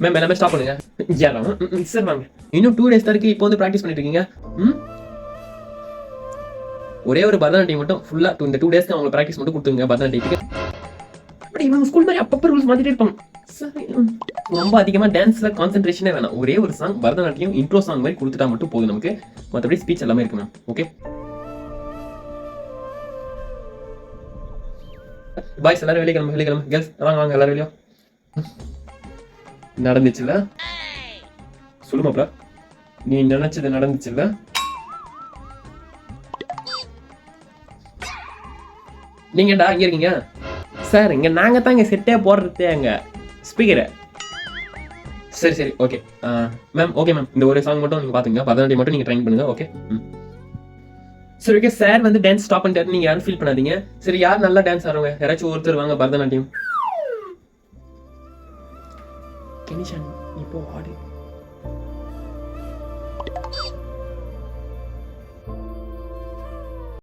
Ma'am எல்லாமே stop பண்ணுங்க. Sir வாங்க. இன்னும் 2 days தான் இருக்கு. இப்போ வந்து ப்ராக்டிஸ் பண்ணிட்டு இருக்கீங்க. ஒரே ஒரு பரதநாட்டியம் மட்டும் ஃபுல்லா இந்த 2 days அவங்க ப்ராக்டிஸ் மட்டும் கொடுத்துங்க பரதநாட்டியத்துக்கு. அப்படி இவங்க ஸ்கூல் மாதிரி அப்பப்போ ரூல்ஸ் மாத்திட்டே இருப்பாங்க. ரொம்ப அதிகமா டான்ஸ்ல கான்சென்ட்ரேஷனே வேணாம். ஒரே ஒரு சாங் பரதநாட்டியம் இன்ட்ரோ சாங் மாதிரி கொடுத்துட்டா மட்டும் போதும் நமக்கு. மற்றபடி ஸ்பீச் எல்லாமே இருக்கு மேம். ஓகே பாய்ஸ் எல்லாரும் வெளியே கிளம்பு. கேர்ள்ஸ் வாங்க வாங்க எல்லாரும் வெளியோ. நடந்துச்சுல்ல சொல்லுமாப்ல, நீ நினைச்சது நடந்துச்சுல்ல. நீங்கடா இங்க இருக்கீங்க சார்? இங்க நாங்க தான் இங்க செட்டே போடுறது அங்க ஸ்பீக்கரை. சரி ஓகே மேம். ஓகே மேம், இந்த ஒரு சாங் மட்டும் நீங்க பாத்துங்க, பரதநாட்டியம் மட்டும் நீங்க ட்ரைன் பண்ணுங்க. ஓகே சரி ஓகே. சார் வந்து டான்ஸ் ஸ்டாப் பண்ணிட்டாரு, நீங்க யாரும் ஃபீல் பண்ணாதீங்க. சரி யார் நல்லா டான்ஸ் ஆடுறவங்க யாராச்சும் ஒருத்தர் வாங்க பரதநாட்டியம். கெனிஷன் இப்போ ஆடு.